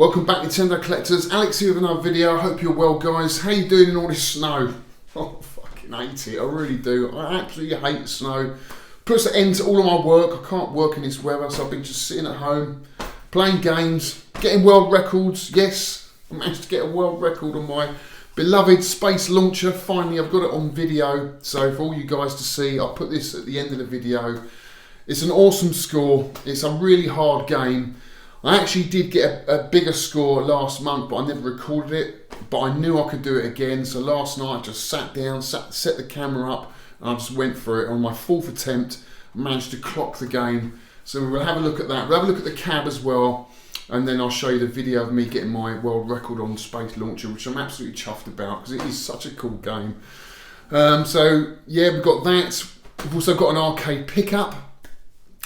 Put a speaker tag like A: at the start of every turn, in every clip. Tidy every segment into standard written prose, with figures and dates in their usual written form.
A: Welcome back, Nintendo collectors. Alex here with another video. I hope you're well, guys. How you doing in all this snow? Oh, I fucking hate it. I really do. I absolutely hate snow. Puts an end to all of my work. I can't work in this weather, so I've been just sitting at home, playing games, getting world records. Yes, I managed to get a world record on my beloved space launcher. Finally, I've got it on video, so for all you guys to see, I'll put this at the end of the video. It's an awesome score. It's a really hard game. I actually did get a bigger score last month, but I never recorded it. But I knew I could do it again, so last night I just sat down, set the camera up, and I just went for it. On my fourth attempt, I managed to clock the game. So we'll have a look at that. We'll have a look at the cab as well, and then I'll show you the video of me getting my world record on Space Launcher, which I'm absolutely chuffed about because it is such a cool game. So yeah, we've got that. We've also got an arcade pickup,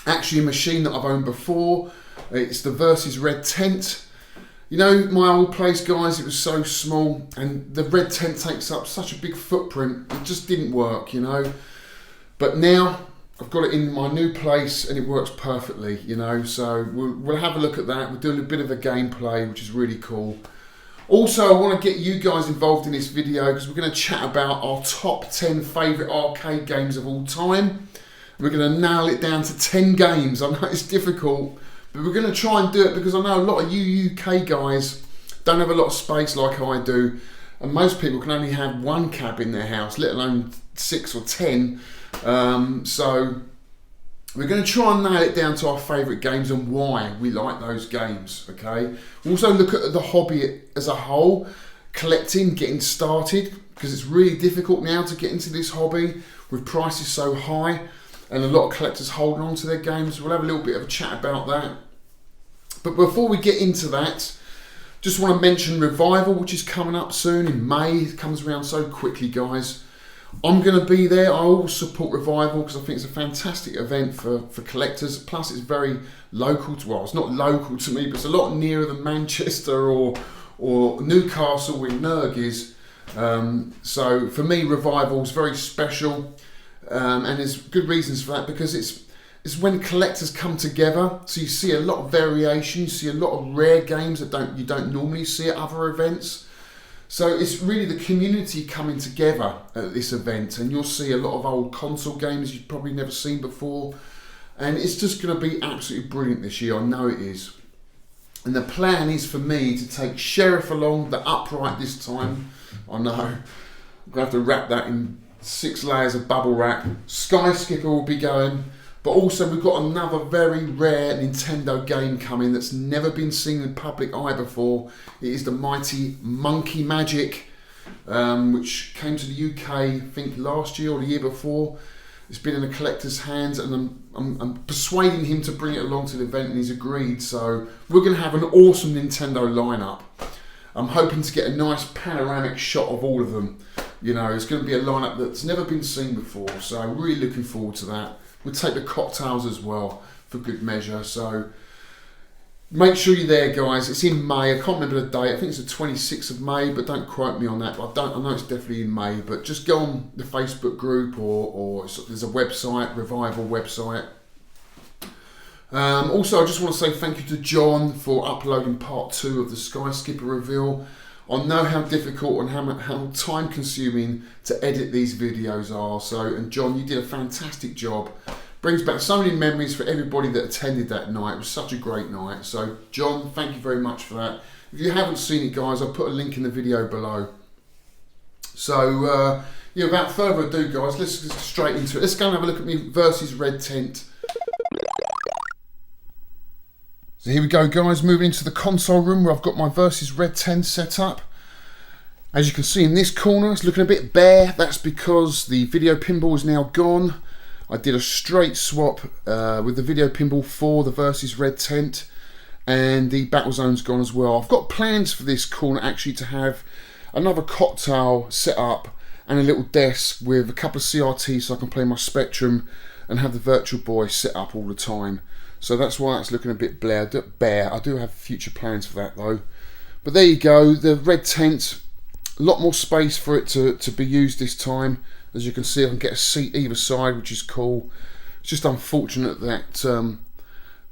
A: actually a machine that I've owned before. It's the Versus Red Tent. You know, my old place, guys, it was so small, and the red tent takes up such a big footprint. It just didn't work, you know. But now I've got it in my new place, and it works perfectly, you know. So we'll have a look at that. We're doing a bit of a gameplay, which is really cool. Also, I want to get you guys involved in this video because we're going to chat about our top 10 favourite arcade games of all time. We're going to nail it down to 10 games. I know it's difficult, but we're going to try and do it because I know a lot of you UK guys don't have a lot of space like I do, and most people can only have one cab in their house, let alone 6 or 10. So we're going to try and nail it down to our favourite games and why we like those games, okay? We'll also look at the hobby as a whole, collecting, getting started, because it's really difficult now to get into this hobby with prices so high and a lot of collectors holding on to their games. We'll have a little bit of a chat about that. But before we get into that, just want to mention Revival, which is coming up soon in May. It comes around so quickly, guys. I'm going to be there. I always support Revival because I think it's a fantastic event for collectors. Plus, it's very local to, well, it's not local to me, but it's a lot nearer than Manchester or Newcastle where Nerg is. So for me, Revival is very special, and there's good reasons for that because it's when collectors come together. So you see a lot of variation, you see a lot of rare games that you don't normally see at other events. So it's really the community coming together at this event, and you'll see a lot of old console games you've probably never seen before, and it's just going to be absolutely brilliant this year. I know it is. And the plan is for me to take Sheriff along, the upright this time. I know, I'm going to have to wrap that in 6 layers of bubble wrap. Sky Skipper will be going. But also we've got another very rare Nintendo game coming that's never been seen in public eye before. It is the mighty Monkey Magic, which came to the UK, I think last year or the year before. It's been in a collector's hands, and I'm persuading him to bring it along to the event, and he's agreed. So we're going to have an awesome Nintendo lineup. I'm hoping to get a nice panoramic shot of all of them. You know, it's going to be a lineup that's never been seen before, so I'm really looking forward to that. We'll take the cocktails as well for good measure. So make sure you're there, guys. It's in May. I can't remember the date. I think it's the 26th of May, but don't quote me on that. But I know it's definitely in May. But just go on the Facebook group or there's a website, Revival website. Also, I just want to say thank you to John for uploading part 2 of the Sky Skipper reveal. I know how difficult and how time consuming to edit these videos are. So, and John, you did a fantastic job. Brings back so many memories for everybody that attended that night. It was such a great night. So John, thank you very much for that. If you haven't seen it, guys, I'll put a link in the video below. So yeah, without further ado, guys, let's get straight into it. Let's go and have a look at me Versus Red Tent. So here we go, guys, moving into the console room where I've got my Versus Red Tent set up. As you can see in this corner, it's looking a bit bare. That's because the video pinball is now gone. I did a straight swap with the video pinball for the Versus Red Tent, and the battle zone's gone as well. I've got plans for this corner actually to have another cocktail set up and a little desk with a couple of CRTs so I can play my Spectrum and have the Virtual Boy set up all the time. So that's why it's looking a bit bare. I do have future plans for that though. But there you go, the red tent, a lot more space for it to be used this time. As you can see, I can get a seat either side, which is cool. It's just unfortunate that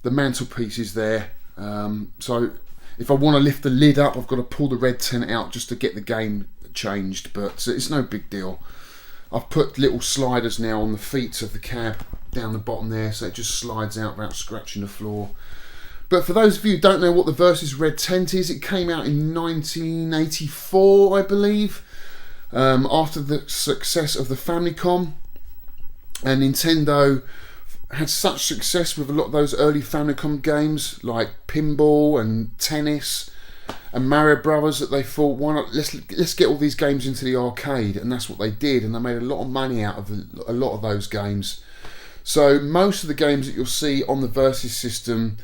A: the mantelpiece is there. So If I want to lift the lid up, I've got to pull the red tent out just to get the game changed, but it's no big deal. I've put little sliders now on the feet of the cab down the bottom there, so it just slides out without scratching the floor. But for those of you who don't know what the Versus red tent is, it came out in 1984, I believe, after the success of the Famicom. And Nintendo had such success with a lot of those early Famicom games like pinball and tennis and Mario Brothers that they thought, why not, let's get all these games into the arcade, and that's what they did, and they made a lot of money out of a lot of those games. So most of the games that you'll see on the Versus system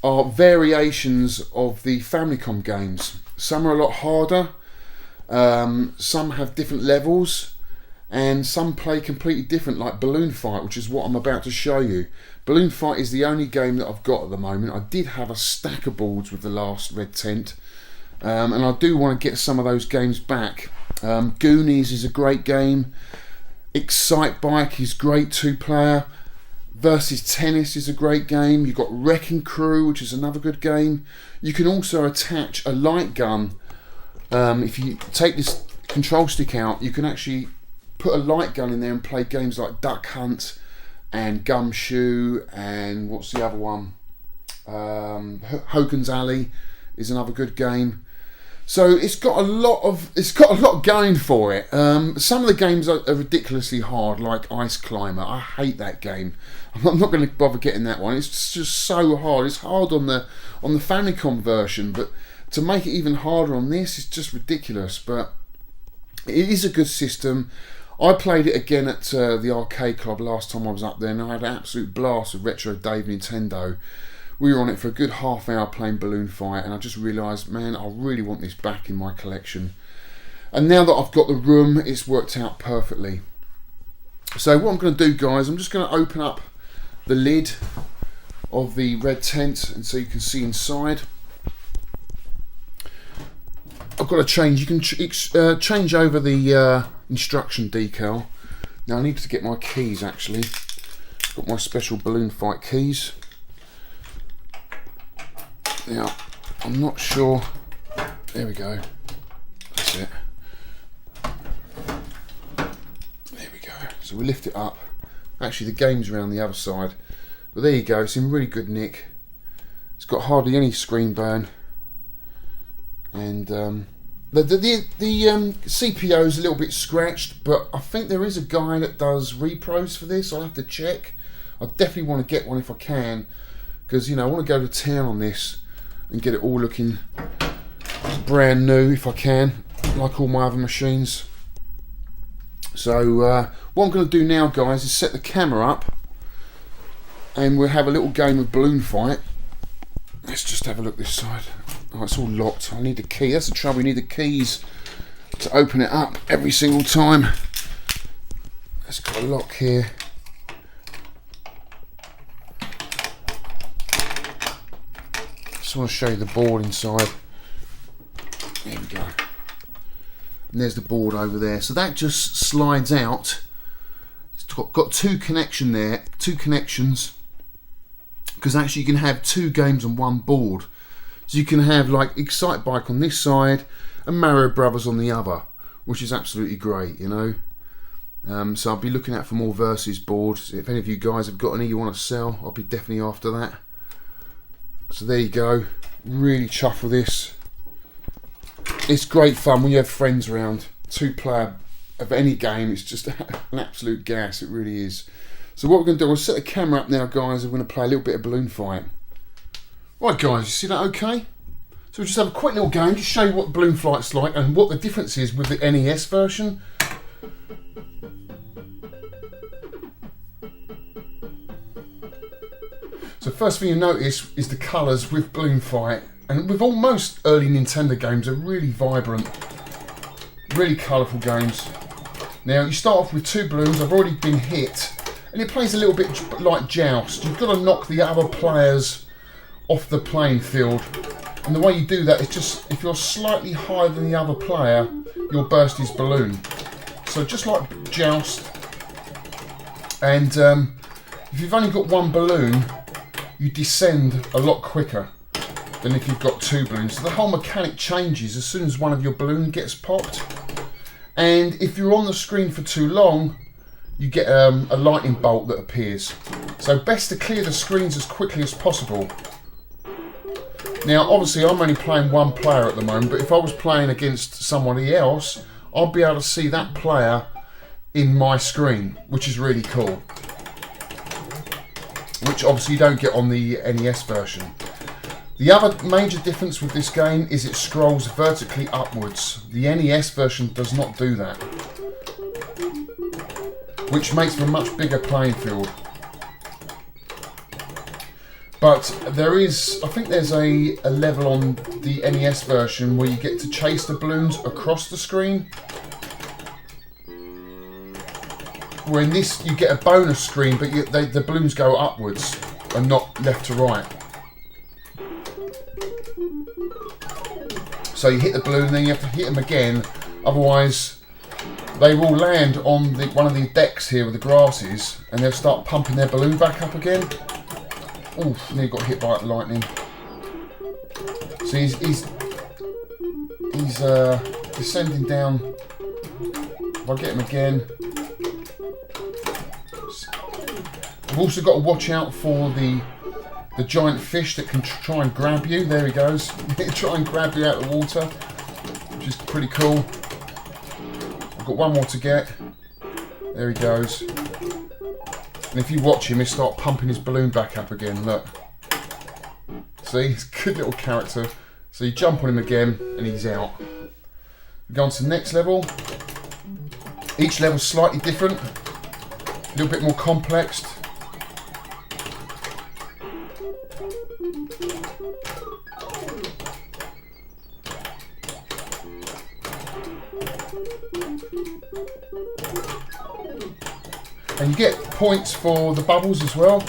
A: are variations of the Famicom games. Some are a lot harder, some have different levels, and some play completely different, like Balloon Fight, which is what I'm about to show you. Balloon Fight is the only game that I've got at the moment. I did have a stack of boards with the last red tent, and I do want to get some of those games back. Goonies is a great game. Excite Bike is great 2-player. Versus Tennis is a great game. You've got Wrecking Crew, which is another good game. You can also attach a light gun. If you take this control stick out, you can actually put a light gun in there and play games like Duck Hunt and Gumshoe, and what's the other one? Hogan's Alley is another good game. So it's got a lot going for it. Some of the games are ridiculously hard, like Ice Climber. I hate that game. I'm not going to bother getting that one. It's just so hard. It's hard on the Famicom version, but to make it even harder on this is just ridiculous. But it is a good system. I played it again at the arcade club last time I was up there, and I had an absolute blast with Retro Dave Nintendo. We were on it for a good half hour playing Balloon Fight, and I just realised, man, I really want this back in my collection. And now that I've got the room, it's worked out perfectly. So what I'm going to do, guys, I'm just going to open up the lid of the red tent, and so you can see inside. I've got to change. You can change over the instruction decal. Now I need to get my keys. Actually, got my special Balloon Fight keys. Now I'm not sure. There we go. That's it. There we go. So we lift it up. Actually, the game's around the other side, but there you go. It's in really good nick. It's got hardly any screen burn. And the CPU is a little bit scratched, but I think there is a guy that does repros for this. I'll have to check. I definitely want to get one if I can, because I want to go to town on this and get it all looking brand new if I can, like all my other machines. So what I'm going to do now, guys, is set the camera up, and we'll have a little game of Balloon Fight. Let's just have a look this side. Oh, it's all locked. I need the key. That's the trouble. You need the keys to open it up every single time. It's got a lock here. Just want to show you the board inside. There we go. And there's the board over there. So that just slides out. It's got two connections, because actually you can have two games on one board. So you can have like Excite Bike on this side and Mario Brothers on the other, which is absolutely great, So I'll be looking out for more Versus boards. If any of you guys have got any you want to sell, I'll be definitely after that. So there you go. Really chuffed with this. It's great fun when you have friends around. 2-player of any game, it's just an absolute gas. It really is. So what we're going to do, I'll set the camera up now, guys. We're going to play a little bit of Balloon Fight. Right, guys, you see that okay? So we'll just have a quick little game, just show you what Balloon Fight's like and what the difference is with the NES version. So first thing you notice is the colours with Balloon Fight, and with almost early Nintendo games, are really vibrant, really colourful games. Now you start off with 2 balloons. I've already been hit, and it plays a little bit like Joust. You've got to knock the other players off the playing field, and the way you do that is just, if you're slightly higher than the other player, you'll burst his balloon. So just like Joust, and if you've only got one balloon, you descend a lot quicker. than if you've got 2 balloons. So the whole mechanic changes as soon as one of your balloons gets popped. And if you're on the screen for too long, you get a lightning bolt that appears. So best to clear the screens as quickly as possible. Now obviously I'm only playing 1 player at the moment, but if I was playing against somebody else, I'd be able to see that player in my screen, which is really cool. Which obviously you don't get on the NES version. The other major difference with this game is it scrolls vertically upwards. The NES version does not do that, which makes for a much bigger playing field. But there is, I think there's a level on the NES version where you get to chase the balloons across the screen. Where in this you get a bonus screen, but the balloons go upwards and not left to right. So you hit the balloon, then you have to hit them again, otherwise they will land on one of the decks here with the grasses, and they'll start pumping their balloon back up again. Oof, nearly got hit by lightning. So he's descending down. If I get him again. I've also got to watch out for the giant fish that can try and grab you. There he goes. Try and grab you out of the water, which is pretty cool. I've got 1 more to get. There he goes. And if you watch him, he'll start pumping his balloon back up again. Look. See, he's a good little character. So you jump on him again, and he's out. We go on to the next level. Each level's slightly different. A little bit more complex. And you get points for the bubbles as well.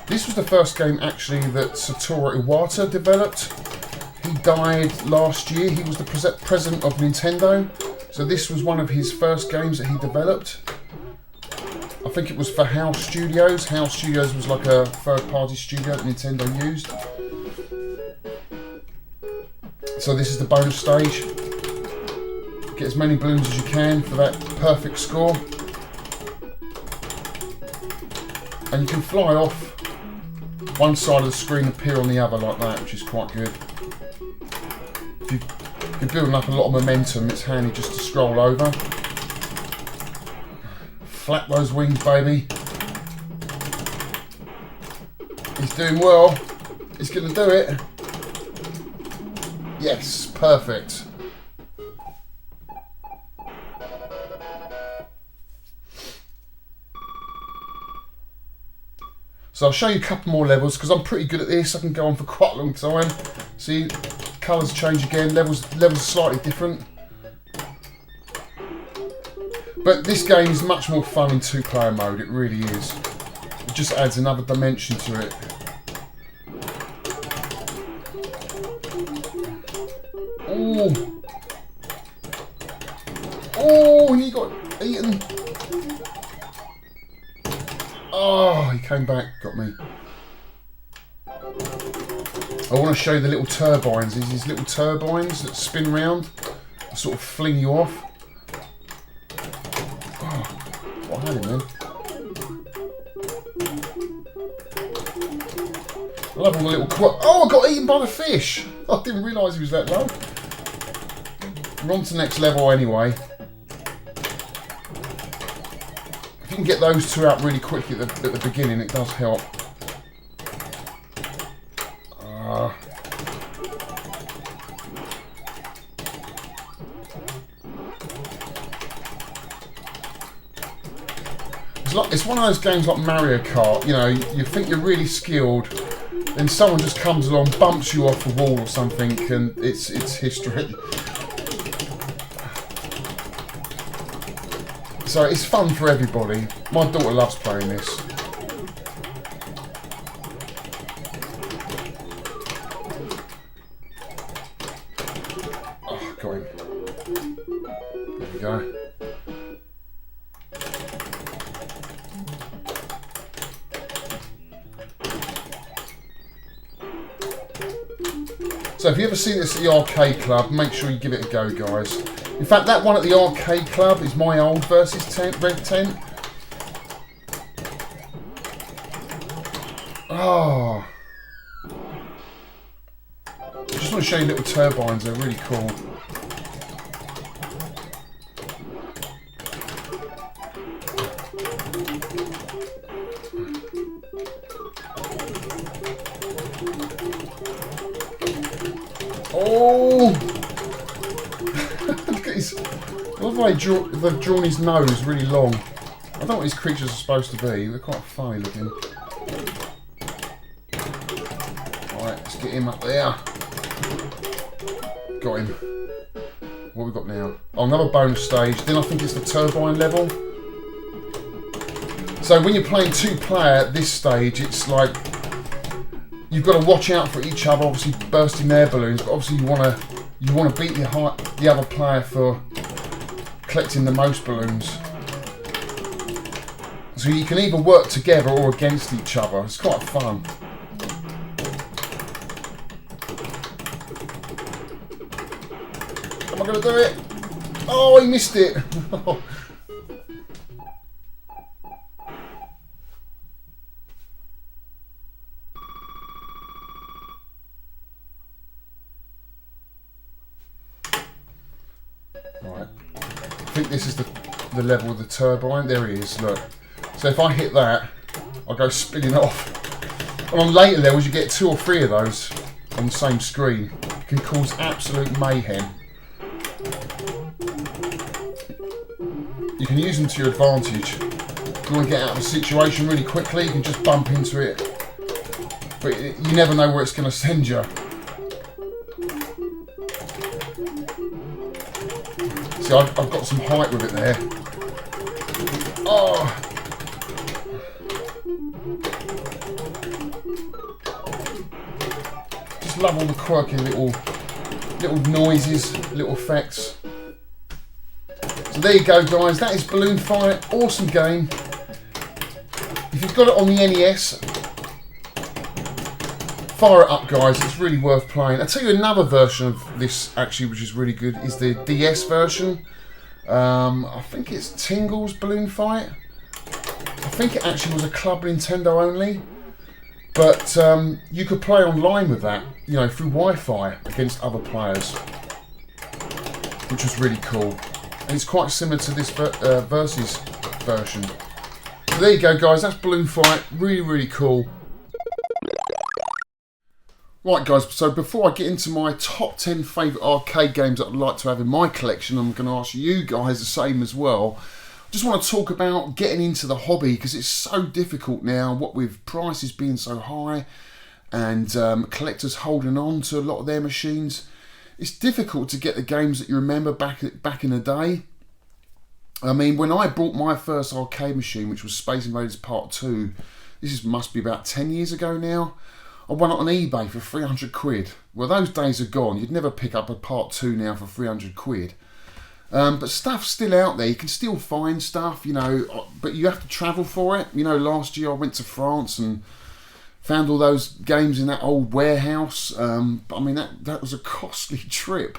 A: This was the first game actually that Satoru Iwata developed. He died last year. He was the president of Nintendo. So this was one of his first games that he developed. I think it was for House Studios. House Studios was like a third-party studio that Nintendo used. So this is the bonus stage. Get as many balloons as you can for that perfect score. And you can fly off one side of the screen and appear on the other like that, which is quite good. If you're building up a lot of momentum, it's handy just to scroll over. Flap those wings, baby. He's doing well. He's going to do it. Yes, perfect. So I'll show you a couple more levels because I'm pretty good at this. I can go on for quite a long time. See, colours change again. Levels slightly different. But this game is much more fun in 2-player mode. It really is. It just adds another dimension to it. Oh! Oh, and he got eaten. Oh, he came back, got me. I want to show you the little turbines. There's these little turbines that spin round, sort of fling you off. Oh, what had him then? I love all the little oh, I got eaten by the fish. I didn't realise he was that low. We're on to the next level anyway. If you can get those 2 out really quickly at the beginning, it does help. It's one of those games like Mario Kart, you know, you think you're really skilled, then someone just comes along, bumps you off the wall or something, and it's history. So it's fun for everybody. My daughter loves playing this. Oh, got him. There we go. So if you've ever seen this at the arcade club, make sure you give it a go, guys. In fact, that one at the arcade club is my old versus tent, red tent. Oh. I just want to show you little turbines, they're really cool. Oh! Look at his... I love how they've drawn his nose really long. I don't know what these creatures are supposed to be. They're quite funny looking. Alright, let's get him up there. Got him. What have we got now? Oh, another bonus stage. Then I think it's the turbine level. So when you're playing two-player at this stage, it's like... You've got to watch out for each other, obviously bursting their balloons, but obviously you want to beat the other player for collecting the most balloons. So you can either work together or against each other. It's quite fun. Am I going to do it? Oh, he missed it. Right, I think this is the level of the turbine. There he is, look. So if I hit that, I'll go spinning off. And on later levels you get 2 or 3 of those on the same screen. It can cause absolute mayhem. You can use them to your advantage. If you want to get out of a situation really quickly, you can just bump into it. But you never know where it's going to send you. See, I've got some height with it there. Oh! Just love all the quirky little noises, little effects. So there you go, guys. That is Balloon Fight. Awesome game. If you've got it on the NES, fire it up, guys. It's really worth playing. I'll tell you another version of this, actually, which is really good, is the DS version. I think it's Tingle's Balloon Fight. I think it actually was a Club Nintendo only. But you could play online with that, you know, through Wi-Fi against other players, which was really cool. And it's quite similar to this Versus version. So there you go, guys. That's Balloon Fight. Really, really cool. Right, guys, so before I get into my top 10 favourite arcade games that I'd like to have in my collection, I'm going to ask you guys the same as well. I just want to talk about getting into the hobby, because it's so difficult now, what with prices being so high and collectors holding on to a lot of their machines. It's difficult to get the games that you remember back in the day. I mean, when I bought my first arcade machine, which was Space Invaders Part 2, must be about 10 years ago now, I won it on eBay for 300 quid. Well, those days are gone. You'd never pick up a Part 2 now for 300 quid. But stuff's still out there. You can still find stuff, you know, but you have to travel for it. You know, last year I went to France and found all those games in that old warehouse. But I mean, that was a costly trip.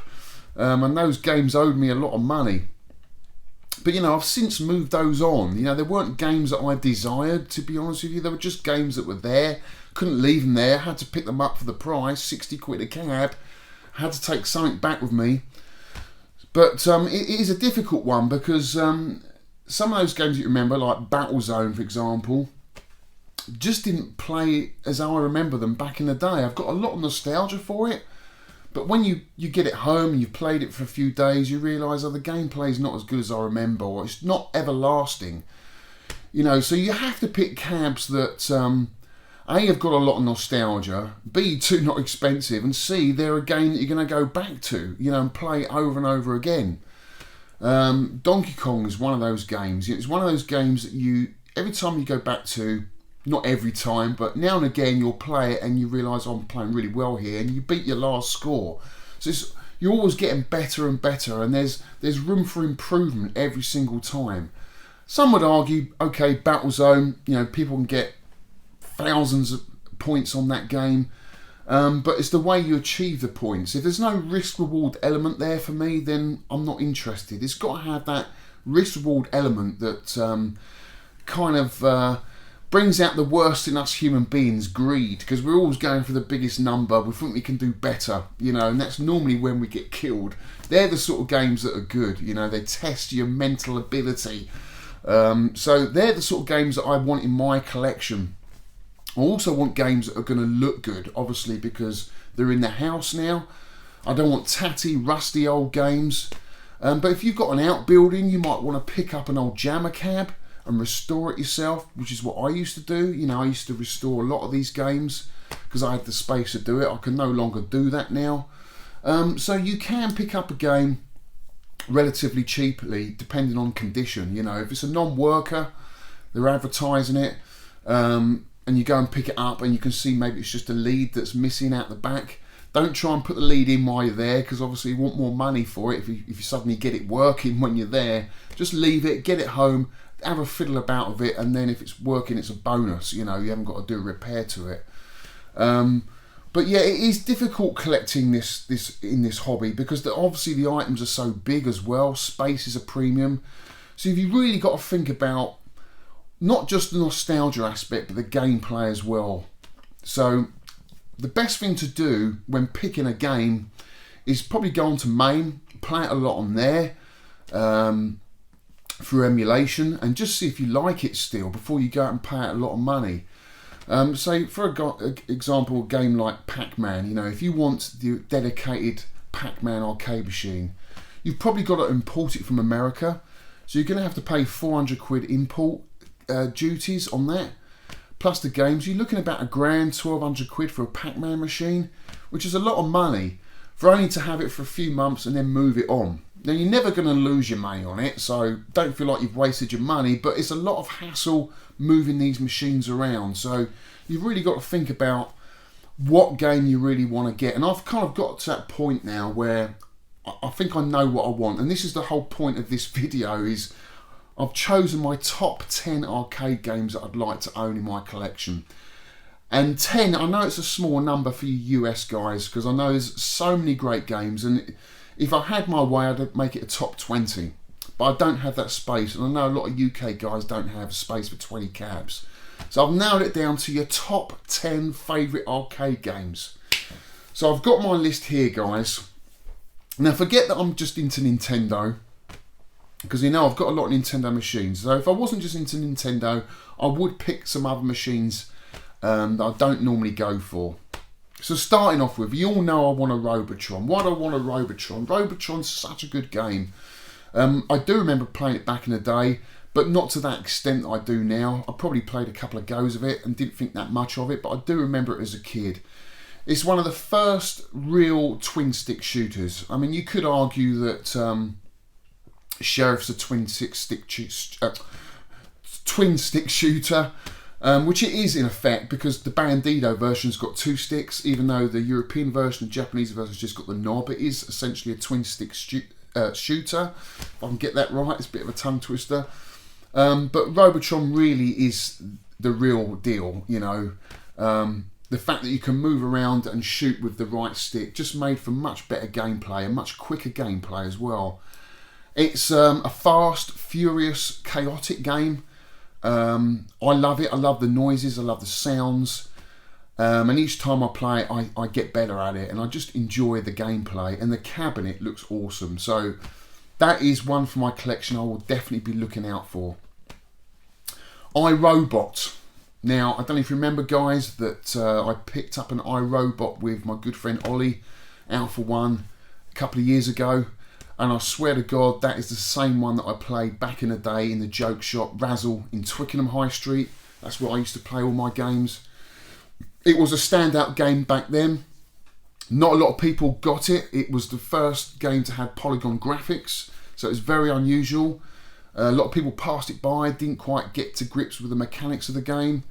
A: And those games owed me a lot of money. But, you know, I've since moved those on. You know, they weren't games that I desired, to be honest with you. They were just games that were there. Couldn't leave them there. Had to pick them up for the price, 60 quid a cab. Had to take something back with me. But it is a difficult one, because some of those games you remember, like Battlezone, for example, just didn't play as I remember them back in the day. I've got a lot of nostalgia for it. But when you get it home and you've played it for a few days, you realise the gameplay is not as good as I remember, or it's not everlasting. You know, so you have to pick cabs that A, have got a lot of nostalgia, B, too, not expensive, and C, they're a game that you're going to go back to, you know, and play over and over again. Donkey Kong is one of those games. It's one of those games that every time you go back to, not every time, but now and again you'll play it and you realise, I'm playing really well here, and you beat your last score. So you're always getting better and better, and there's room for improvement every single time. Some would argue, okay, Battlezone, you know, people can get thousands of points on that game. But it's the way you achieve the points. If there's no risk-reward element there for me, then I'm not interested. It's got to have that risk-reward element that kind of brings out the worst in us human beings, greed, because we're always going for the biggest number. We think we can do better, you know, and that's normally when we get killed. They're the sort of games that are good, you know, they test your mental ability. So they're the sort of games that I want in my collection. I also want games that are going to look good, obviously, because they're in the house now. I don't want tatty, rusty old games. But if you've got an outbuilding, you might want to pick up an old jammer cab and restore it yourself, which is what I used to do. You know, I used to restore a lot of these games because I had the space to do it. I can no longer do that now. So you can pick up a game relatively cheaply, depending on condition. You know, if it's a non-worker, they're advertising it, and you go and pick it up and you can see maybe it's just a lead that's missing out the back. Don't try and put the lead in while you're there, because obviously you want more money for it if you suddenly get it working when you're there. Just leave it, get it home, have a fiddle about with it, and then if it's working, it's a bonus. You know, you haven't got to do a repair to it. But yeah, it is difficult collecting this in this hobby, because obviously the items are so big as well. Space is a premium. So you've really got to think about not just the nostalgia aspect, but the gameplay as well. So the best thing to do when picking a game is probably go on to MAME, play it a lot on there through emulation, and just see if you like it still before you go out and pay out a lot of money. Say, for example, a game like Pac-Man, you know, if you want the dedicated Pac-Man arcade machine, you've probably got to import it from America. So you're going to have to pay 400 quid import duties on that. Plus the games, you're looking about £1,000, 1,200 quid for a Pac-Man machine, which is a lot of money for only to have it for a few months and then move it on. Now, you're never going to lose your money on it, so don't feel like you've wasted your money, but it's a lot of hassle moving these machines around. So you've really got to think about what game you really want to get. And I've kind of got to that point now where I think I know what I want. And this is the whole point of this video, is I've chosen my top 10 arcade games that I'd like to own in my collection. And 10, I know it's a small number for you US guys, because I know there's so many great games, and if I had my way, I'd make it a top 20. But I don't have that space, and I know a lot of UK guys don't have space for 20 cabs. So I've narrowed it down to your top 10 favourite arcade games. So I've got my list here, guys. Now forget that I'm just into Nintendo, because you know I've got a lot of Nintendo machines. So if I wasn't just into Nintendo, I would pick some other machines that I don't normally go for. So starting off with, you all know I want a Robotron. Why do I want a Robotron? Robotron's such a good game. I do remember playing it back in the day, but not to that extent that I do now. I probably played a couple of goes of it and didn't think that much of it, but I do remember it as a kid. It's one of the first real twin stick shooters. I mean, you could argue that Sheriff's a twin stick shooter, which it is in effect, because the Bandido version's got 2 sticks, even though the European version and Japanese version's just got the knob. It is essentially a twin stick shooter, if I can get that right. It's a bit of a tongue twister. But Robotron really is the real deal, you know. The fact that you can move around and shoot with the right stick just made for much better gameplay and much quicker gameplay as well. It's a fast, furious, chaotic game. I love it. I love the noises. I love the sounds. And each time I play it, I get better at it. And I just enjoy the gameplay. And the cabinet looks awesome. So that is one for my collection I will definitely be looking out for. Irobot. Now, I don't know if you remember, guys, that I picked up an Irobot with my good friend Ollie out for one a couple of years ago. And I swear to God, that is the same one that I played back in the day in the joke shop, Razzle, in Twickenham High Street. That's where I used to play all my games. It was a standout game back then. Not a lot of people got it. It was the first game to have polygon graphics, so it was very unusual. A lot of people passed it by, didn't quite get to grips with the mechanics of the game.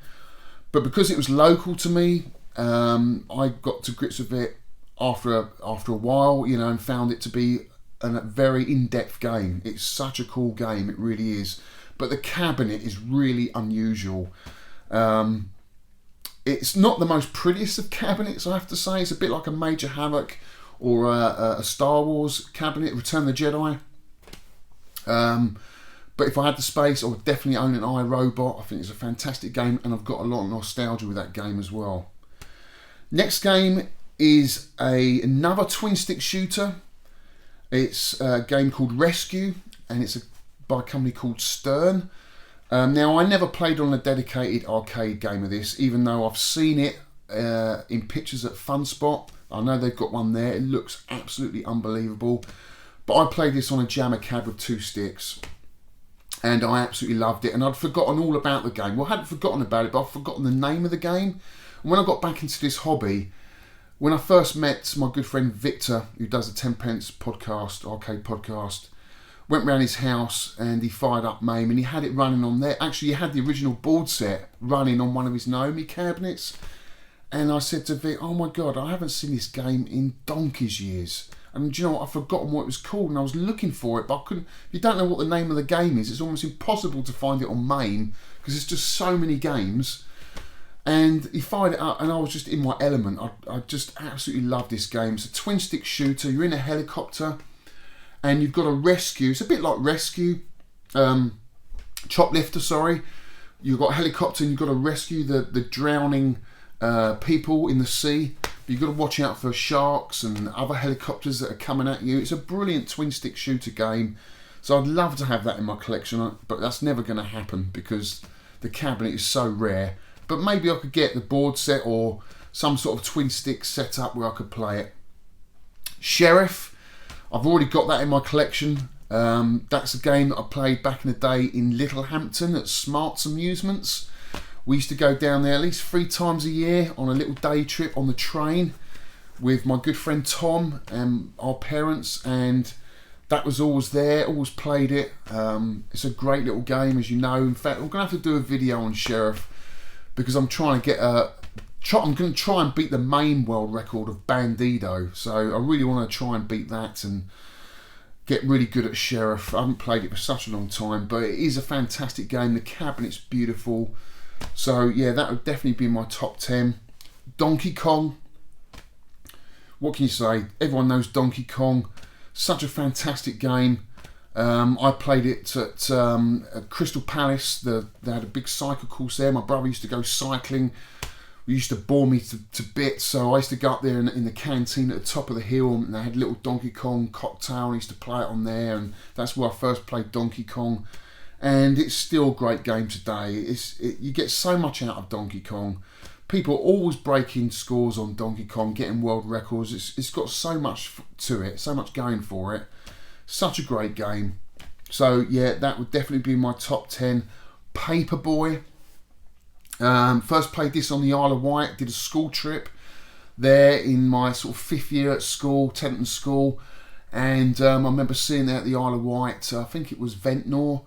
A: But because it was local to me, I got to grips with it after a while, you know, and found it to be a very in-depth game. It's such a cool game, it really is. But the cabinet is really unusual. It's not the most prettiest of cabinets, I have to say. It's a bit like a Major Havoc or a Star Wars cabinet, Return of the Jedi. But if I had the space, I would definitely own an Irobot. I think it's a fantastic game, and I've got a lot of nostalgia with that game as well. Next game is another twin stick shooter. It's a game called Rescue, and it's by a company called Stern. Now, I never played on a dedicated arcade game of this, even though I've seen it in pictures at FunSpot. I know they've got one there. It looks absolutely unbelievable. But I played this on a jammer cab with 2 sticks, and I absolutely loved it. And I'd forgotten all about the game. Well, I hadn't forgotten about it, but I'd forgotten the name of the game. And when I got back into this hobby, when I first met my good friend Victor, who does a 10 Pence podcast, arcade podcast, went round his house and he fired up MAME, and he had it running on there. Actually, he had the original board set running on one of his Naomi cabinets. And I said to Vic, oh my God, I haven't seen this game in donkey's years. And do you know what? I've forgotten what it was called, and I was looking for it, but I couldn't. If you don't know what the name of the game is, it's almost impossible to find it on MAME, because there's just so many games. And he fired it up, and I was just in my element. I just absolutely love this game. It's a twin stick shooter. You're in a helicopter, and you've got to rescue. It's a bit like Rescue, Choplifter, sorry. You've got a helicopter, and you've got to rescue the drowning people in the sea. You've got to watch out for sharks and other helicopters that are coming at you. It's a brilliant twin stick shooter game. So I'd love to have that in my collection, but that's never going to happen because the cabinet is so rare. But maybe I could get the board set or some sort of twin stick set up where I could play it. Sheriff, I've already got that in my collection. That's a game that I played back in the day in Littlehampton at Smart's Amusements. We used to go down there at least 3 times a year on a little day trip on the train with my good friend Tom and our parents, and that was always there, always played it. It's a great little game, as you know. In fact, I'm going to have to do a video on Sheriff because I'm trying to get I'm going to try and beat the MAME world record of Bandido. So I really want to try and beat that and get really good at Sheriff. I haven't played it for such a long time, but it is a fantastic game. The cabinet's beautiful. So yeah, that would definitely be my top 10. Donkey Kong. What can you say? Everyone knows Donkey Kong. Such a fantastic game. I played it at Crystal Palace. They had a big cycle course there. My brother used to go cycling. We used to bore me to bits. So I used to go up there in the canteen at the top of the hill, and they had a little Donkey Kong cocktail, and I used to play it on there. And that's where I first played Donkey Kong. And it's still a great game today. You get so much out of Donkey Kong. People are always breaking scores on Donkey Kong, getting world records. It's got so much to it, so much going for it. Such a great game. So yeah, that would definitely be my top 10. Paperboy. First played this on the Isle of Wight. Did a school trip there in my sort of 5th year at school, Tenton School. And I remember seeing that at the Isle of Wight. I think it was Ventnor.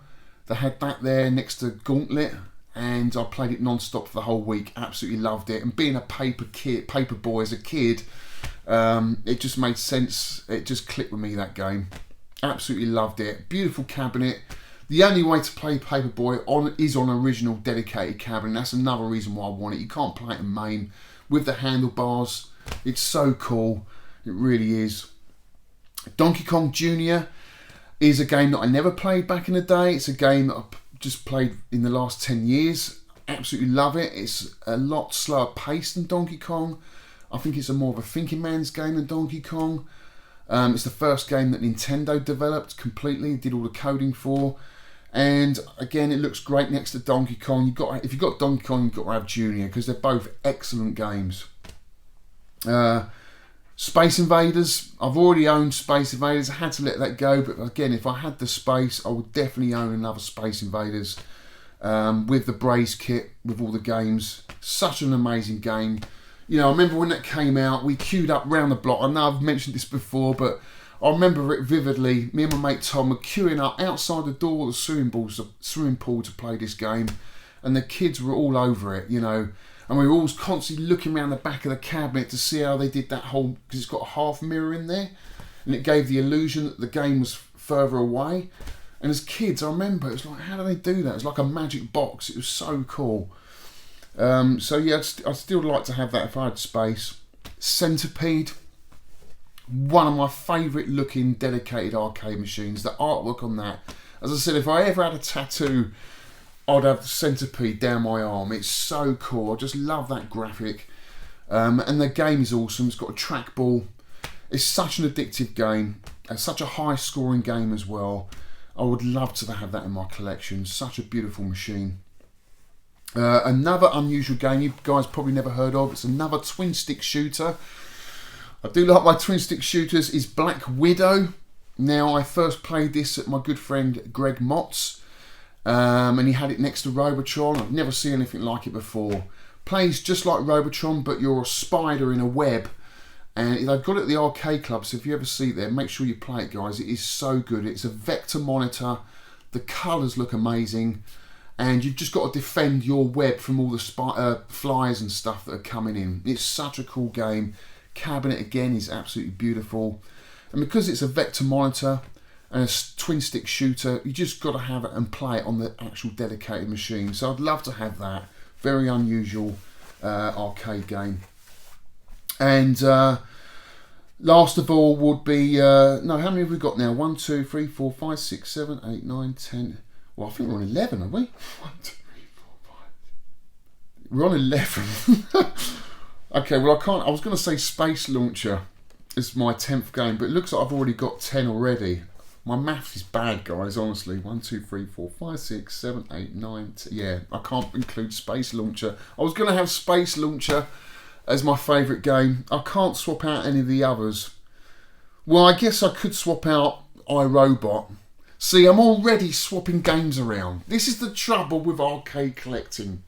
A: They had that there next to Gauntlet, and I played it non-stop for the whole week. Absolutely loved it. And being a paper boy as a kid, it just made sense. It just clicked with me, that game. Absolutely loved it. Beautiful cabinet. The only way to play Paperboy is on original dedicated cabinet. That's another reason why I want it. You can't play it in MAME with the handlebars. It's so cool. It really is. Donkey Kong Jr. is a game that I never played back in the day. It's a game that I've just played in the last 10 years. Absolutely love it. It's a lot slower paced than Donkey Kong. I think it's more of a thinking man's game than Donkey Kong. It's the first game that Nintendo developed completely, did all the coding for. And again, it looks great next to Donkey Kong. If you've got Donkey Kong, you've got to have Junior, because they're both excellent games. Space Invaders. I've already owned Space Invaders. I had to let that go, but again, if I had the space, I would definitely own another Space Invaders with the Braze kit, with all the games. Such an amazing game. You know, I remember when that came out, we queued up round the block. I know I've mentioned this before, but I remember it vividly. Me and my mate Tom were queuing up outside the door of the swimming pool to play this game, and the kids were all over it, you know. And we were always constantly looking around the back of the cabinet to see how they did that whole, because it's got a half mirror in there, and it gave the illusion that the game was further away. And as kids, I remember, it was like, how do they do that? It was like a magic box. It was so cool. So yeah, I'd still like to have that if I had space. Centipede, one of my favourite looking dedicated arcade machines. The artwork on that, as I said, if I ever had a tattoo, I'd have the Centipede down my arm. It's so cool. I just love that graphic. And the game is awesome. It's got a trackball. It's such an addictive game. It's such a high scoring game as well. I would love to have that in my collection. Such a beautiful machine. Another unusual game you guys probably never heard of. It's another twin stick shooter. I do like my twin stick shooters. Is Black Widow. Now, I first played this at my good friend Greg Mott's, and he had it next to Robotron. I've never seen anything like it before. Plays just like Robotron, but you're a spider in a web, and they've got it at the arcade club, so if you ever see it there, make sure you play it, guys. It is so good. It's a vector monitor. The colours look amazing, and you've just got to defend your web from all the flies and stuff that are coming in. It's such a cool game. Cabinet again is absolutely beautiful, and because it's a vector monitor and a twin stick shooter, you just got to have it and play it on the actual dedicated machine. So I'd love to have that. Very unusual arcade game. And last of all would be no, how many have we got now? 1, 2, 3, 4, 5, 6, 7, 8, 9, 10. Well, I think we're on 11, are we? 1, 2, 3, 4, 5. We're on 11. Okay, well I was going to say Space Launcher is my 10th game, but it looks like I've already got 10 already. My maths is bad, guys, honestly. 1, 2, 3, 4, 5, 6, 7, 8, 9, 10. Yeah, I can't include Space Launcher. I was going to have Space Launcher as my favourite game. I can't swap out any of the others. Well, I guess I could swap out Irobot. See, I'm already swapping games around. This is the trouble with arcade collecting.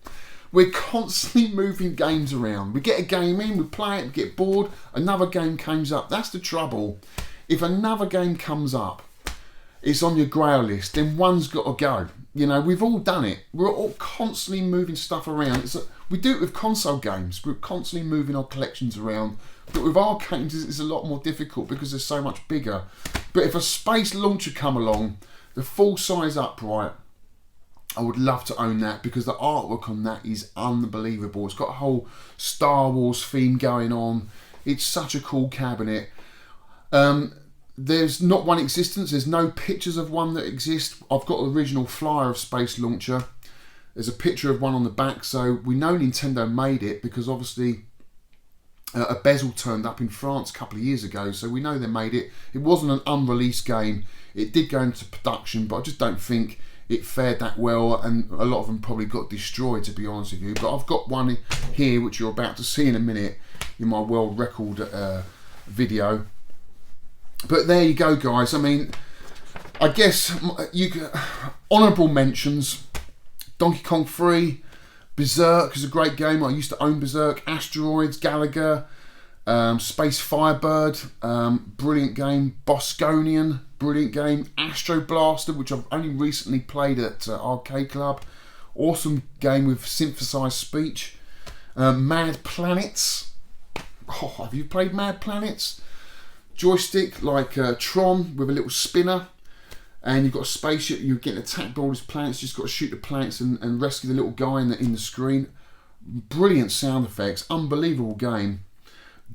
A: We're constantly moving games around. We get a game in, we play it, we get bored, another game comes up. That's the trouble. If another game comes up, it's on your grail list, then one's got to go. You know, we've all done it. We're all constantly moving stuff around. We do it with console games. We're constantly moving our collections around. But with our games, it's a lot more difficult because they're so much bigger. But if a Space Launcher come along, the full-size upright, I would love to own that because the artwork on that is unbelievable. It's got a whole Star Wars theme going on. It's such a cool cabinet. There's not one existence. There's no pictures of one that exists. I've got the original flyer of Space Launcher. There's a picture of one on the back, so we know Nintendo made it because obviously a bezel turned up in France a couple of years ago, so we know they made it. It wasn't an unreleased game. It did go into production, but I just don't think it fared that well, and a lot of them probably got destroyed, to be honest with you. But I've got one here which you're about to see in a minute in my world record video. But there you go, guys. I mean, I guess you can, honourable mentions: Donkey Kong 3, Berserk is a great game. I used to own Berserk. Asteroids, Galaga, Space Firebird, brilliant game. Bosconian, brilliant game. Astro Blaster, which I've only recently played at Arcade Club. Awesome game with synthesized speech. Mad Planets. Oh, have you played Mad Planets? Joystick like Tron with a little spinner, and you've got a spaceship. You're getting attacked by all these planets. You just got to shoot the planets and rescue the little guy in the screen. Brilliant sound effects. Unbelievable game.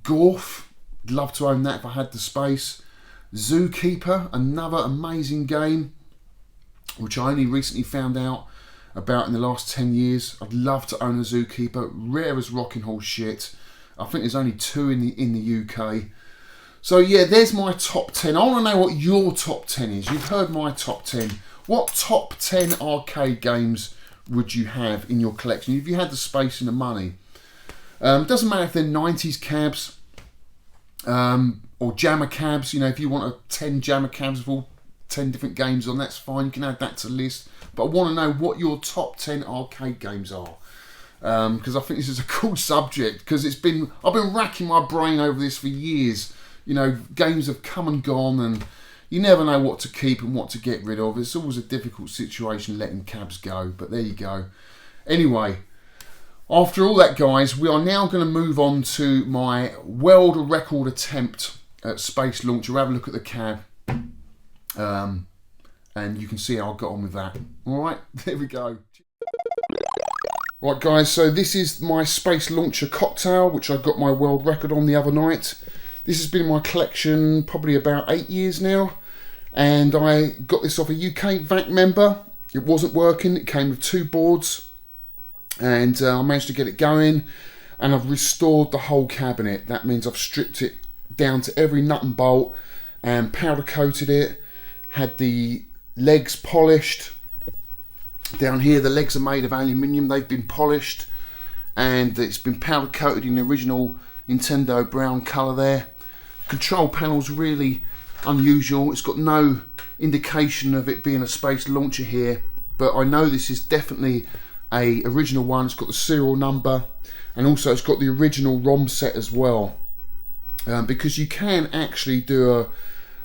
A: Gorf. Love to own that if I had the space. Zookeeper, another amazing game, which I only recently found out about in the last 10 years. I'd love to own a Zookeeper. Rare as rocking horse shit. I think there's only 2 in the UK. So yeah, there's my top 10. I want to know what your top 10 is. You've heard my top 10. What top 10 arcade games would you have in your collection if you had the space and the money? Doesn't matter if they're 90s cabs or jammer cabs. You know, if you want 10 jammer cabs with all 10 different games on, that's fine. You can add that to the list. But I want to know what your top 10 arcade games are. Because I think this is a cool subject. Because I've been racking my brain over this for years. You know, games have come and gone, and you never know what to keep and what to get rid of. It's always a difficult situation letting cabs go, but there you go. Anyway, after all that, guys, we are now going to move on to my world record attempt at Space Launcher. We'll have a look at the cab, and you can see how I got on with that. All right, there we go. Right guys, so this is my Space Launcher cocktail, which I got my world record on the other night. This has been in my collection probably about 8 years now, and I got this off a UK VAC member. It wasn't working, it came with 2 boards, and I managed to get it going, and I've restored the whole cabinet. That means I've stripped it down to every nut and bolt and powder coated it, had the legs polished. Down here the legs are made of aluminium, they've been polished, and it's been powder coated in the original Nintendo brown colour there. Control panel's really unusual, it's got no indication of it being a space launcher here, but I know this is definitely a original one. It's got the serial number, and also it's got the original ROM set as well, because you can actually do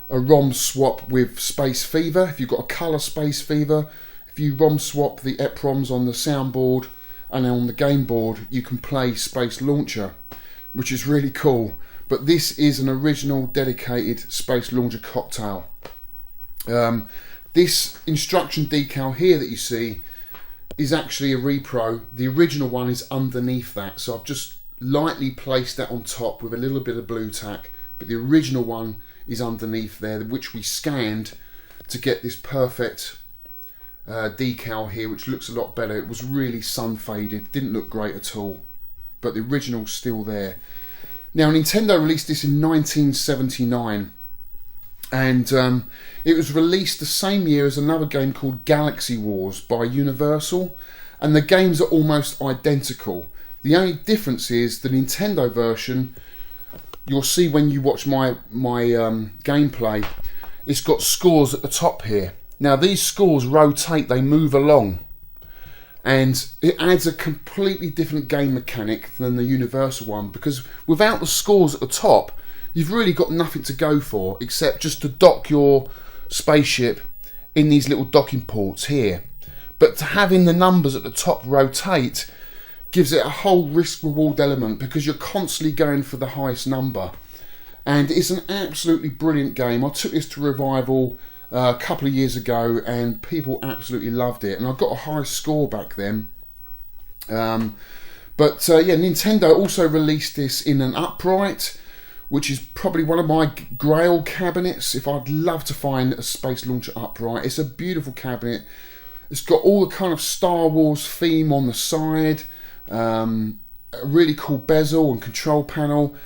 A: a ROM swap with Space Fever. If you've got a colour Space Fever, if you ROM swap the EPROMs on the soundboard and on the game board, you can play Space Launcher, which is really cool. But this is an original dedicated Space Launcher cocktail. This instruction decal here that you see is actually a repro. The original one is underneath that, so I've just lightly placed that on top with a little bit of blue tack, but the original one is underneath there, which we scanned to get this perfect decal here, which looks a lot better. It was really sun faded, didn't look great at all, but the original's still there. Now Nintendo released this in 1979, and it was released the same year as another game called Galaxy Wars by Universal, and the games are almost identical. The only difference is the Nintendo version, you'll see when you watch my gameplay, it's got scores at the top here. Now these scores rotate, they move along, and it adds a completely different game mechanic than the Universal one, because without the scores at the top, you've really got nothing to go for except just to dock your spaceship in these little docking ports here. But having the numbers at the top rotate gives it a whole risk-reward element, because you're constantly going for the highest number. And it's an absolutely brilliant game. I took this to Revival a couple of years ago, and people absolutely loved it, and I got a high score back then. Yeah, Nintendo also released this in an upright, which is probably one of my grail cabinets. If I'd love to find a Space Launcher upright, it's a beautiful cabinet. It's got all the kind of Star Wars theme on the side, a really cool bezel and control panel.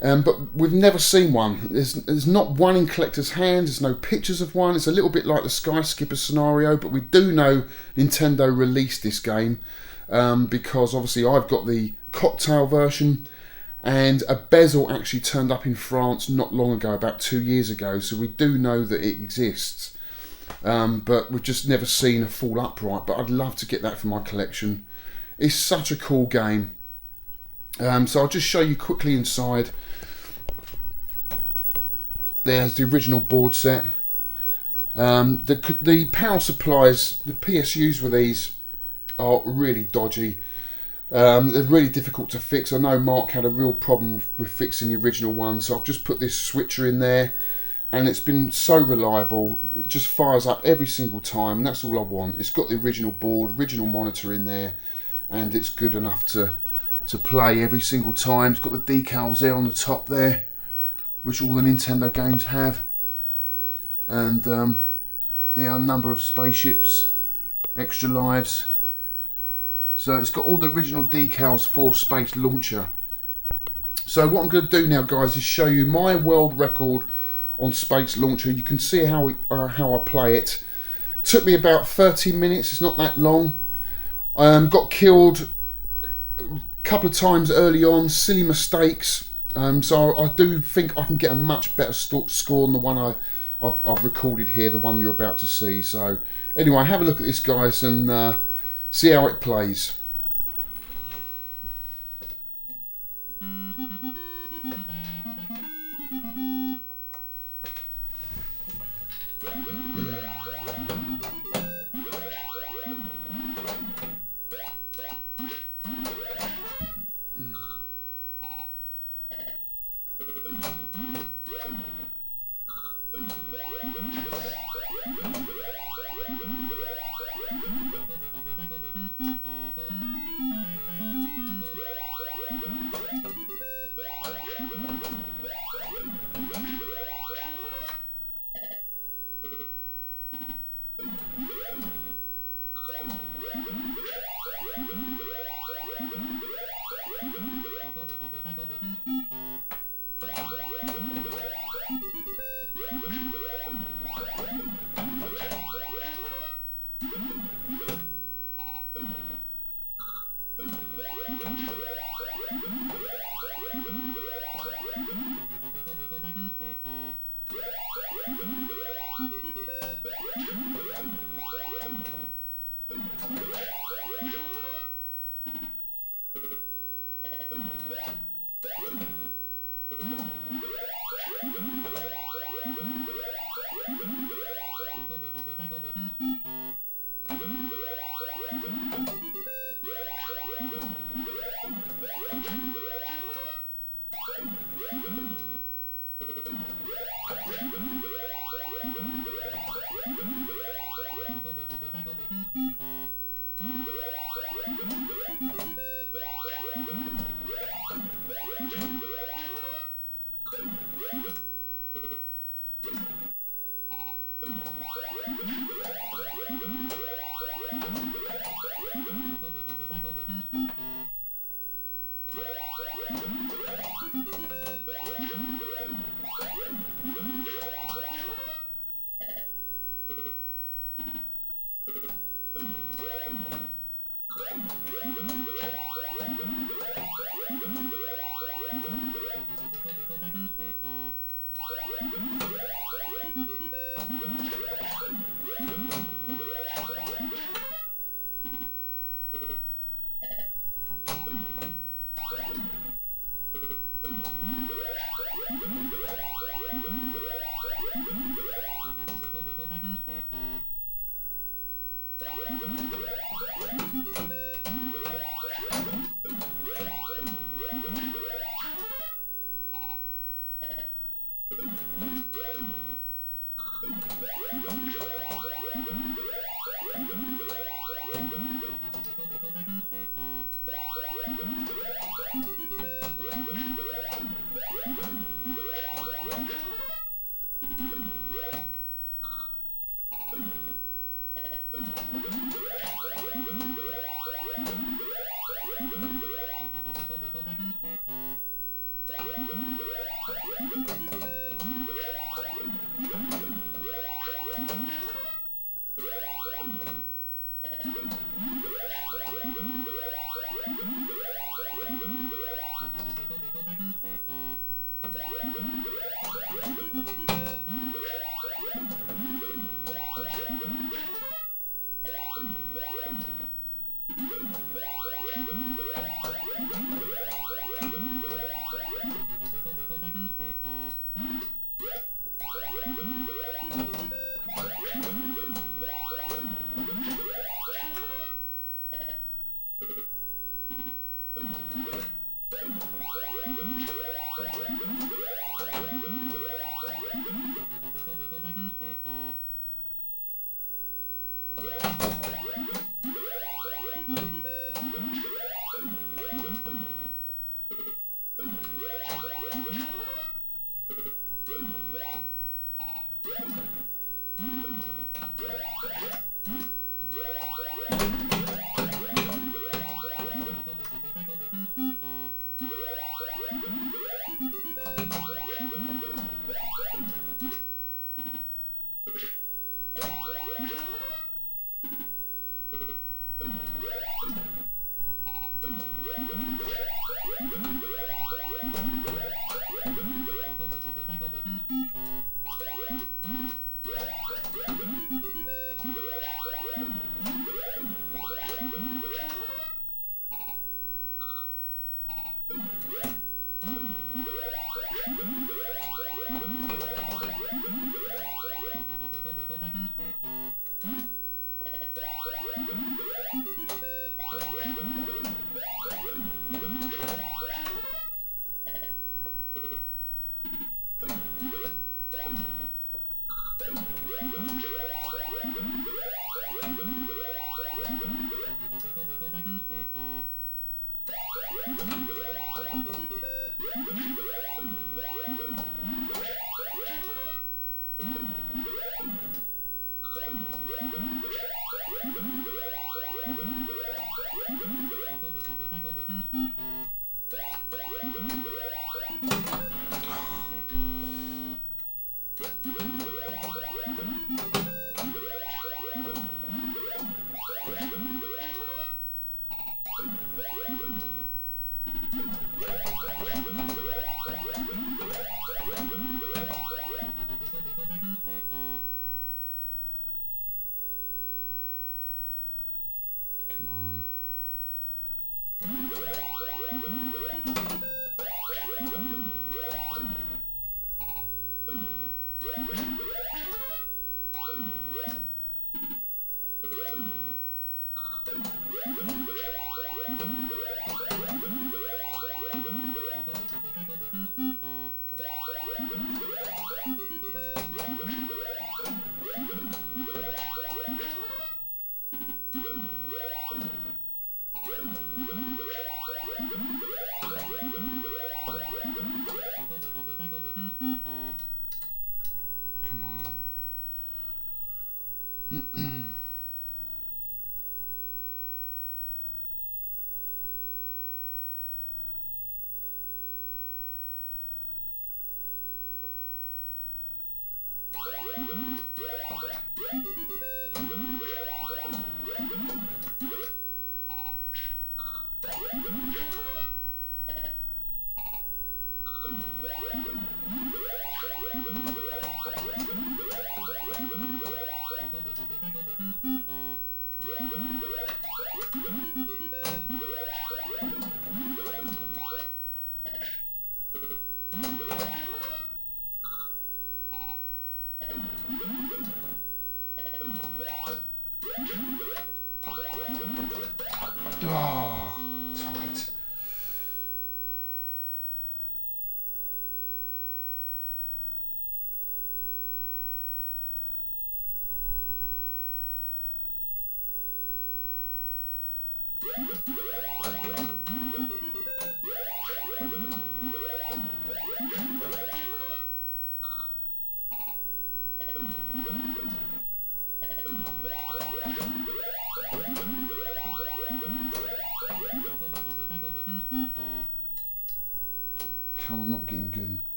A: But we've never seen one. There's not one in collector's hands. There's no pictures of one. It's a little bit like the Sky Skipper scenario, but we do know Nintendo released this game, because obviously I've got the cocktail version, and a bezel actually turned up in France not long ago, about 2 years ago, so we do know that it exists, but we've just never seen a full upright. But I'd love to get that for my collection. It's such a cool game. So I'll just show you quickly inside. There's the original board set. The power supplies, the PSUs with these are really dodgy. They're really difficult to fix. I know Mark had a real problem with fixing the original one, so I've just put this switcher in there, and it's been so reliable. It just fires up every single time, and that's all I want. It's got the original board, original monitor in there, and it's good enough to play every single time. It's got the decals there on the top there, which all the Nintendo games have, and yeah, a number of spaceships, extra lives. So it's got all the original decals for Space Launcher. So what I'm going to do now, guys, is show you my world record on Space Launcher. You can see how I play it. Took me about 30 minutes. It's not that long. Got killed a couple of times early on, silly mistakes. So I do think I can get a much better score than the one I've recorded here, the one you're about to see. So anyway, have a look at this, guys, and see how it plays.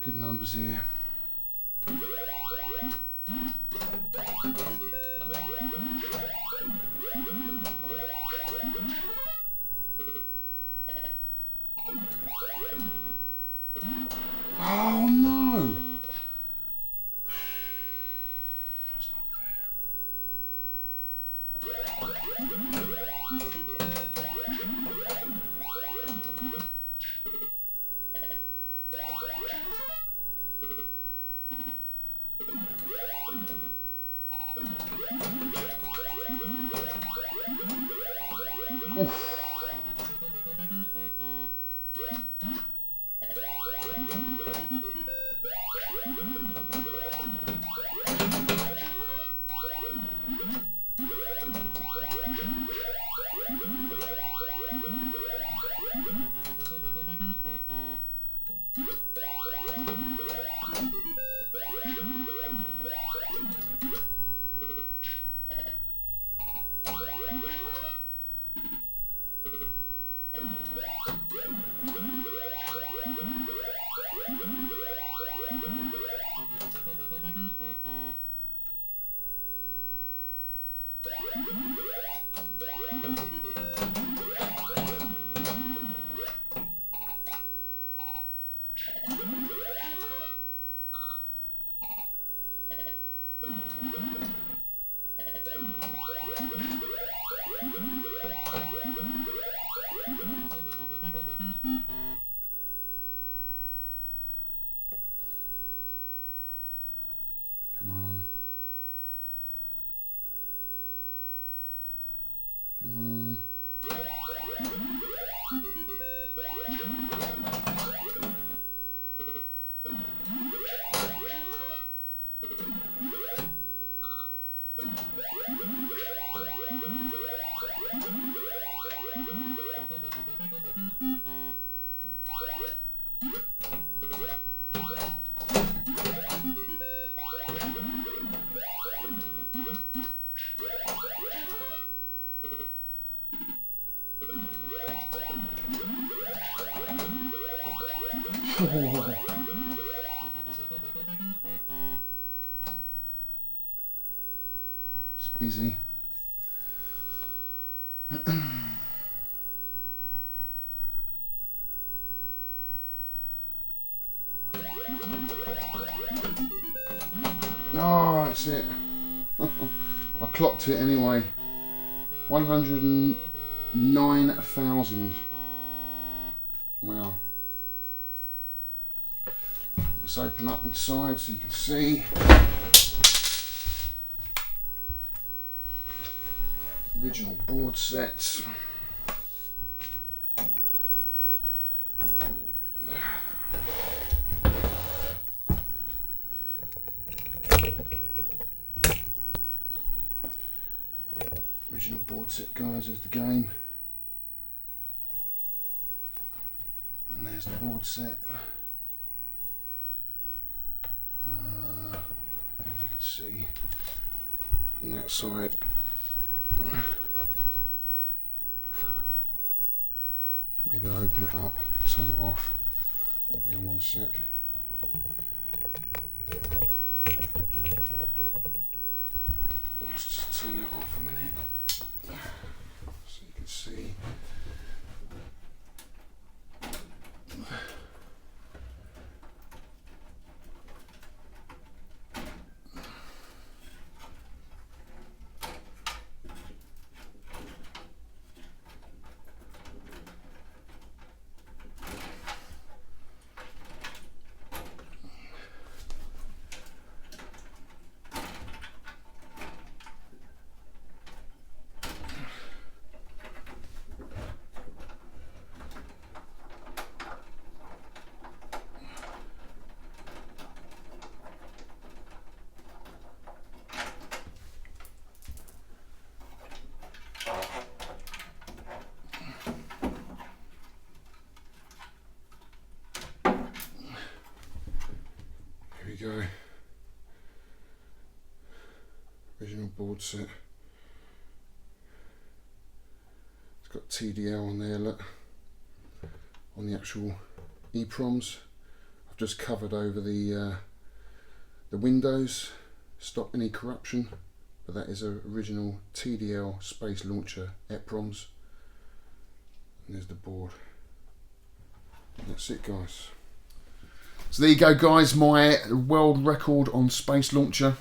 A: good numbers here. Oh no! That's not fair. Oof. Oh. It's busy. Oh, that's it. I clocked it anyway. 109,000. Wow. Let's open up inside so you can see. Original board sets. Original board set, guys. There's the game. And there's the board set. If you can see from that side. Maybe I'll open it up, turn it off. Hang on one sec. Let's just turn it off a minute so you can see. Go. Original board set. It's got TDL on there, look. On the actual EPROMs. I've just covered over the windows, stop any corruption. But that is a original TDL space launcher EPROMs. And there's the board. And that's it, guys. So there you go, guys, my world record on space launcher.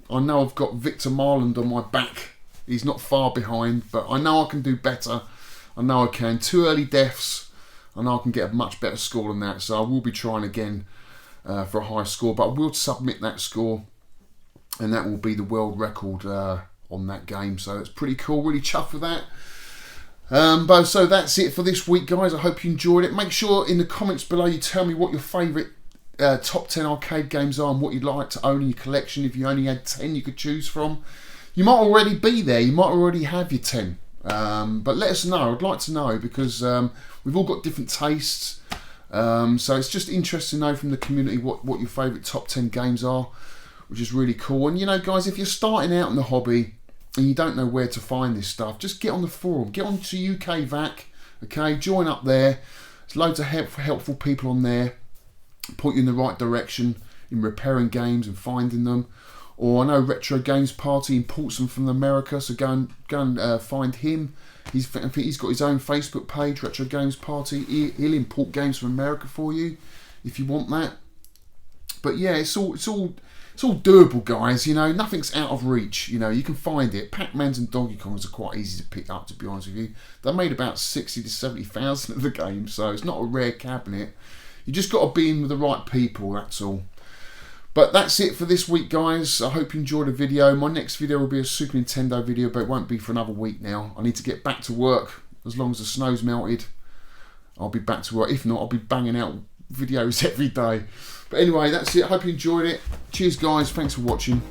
A: I know I've got Victor Marland on my back. He's not far behind, but I know I can do better. I know I can. 2 early deaths. I know I can get a much better score than that, so I will be trying again for a high score, but I will submit that score, and that will be the world record on that game. So it's pretty cool. Really chuffed with that. But so that's it for this week, guys. I hope you enjoyed it. Make sure in the comments below you tell me what your favourite top 10 arcade games are and what you'd like to own in your collection. If you only had 10 you could choose from, you might already be there. You might already have your 10. But let us know. I'd like to know, because we've all got different tastes. So it's just interesting to know from the community what your favourite top 10 games are, which is really cool. And you know, guys, if you're starting out in the hobby and you don't know where to find this stuff, just get on the forum, get on to UK VAC, okay, join up there. There's loads of helpful people on there, point you in the right direction in repairing games and finding them. Or I know Retro Games Party imports them from America, so go and find him. I think he's got his own Facebook page, Retro Games Party. He'll import games from America for you if you want that. But yeah, it's all doable, guys. You know, nothing's out of reach. You know, you can find it. Pac-Mans and Donkey Kongs are quite easy to pick up, to be honest with you. They made about 60 to 70,000 of the game, so it's not a rare cabinet. You just got to be in with the right people. That's all. But that's it for this week, guys. I hope you enjoyed the video. My next video will be a Super Nintendo video, but it won't be for another week now. I need to get back to work. As long as the snow's melted, I'll be back to work. If not, I'll be banging out videos every day. But anyway, that's it. I hope you enjoyed it. Cheers, guys. Thanks for watching.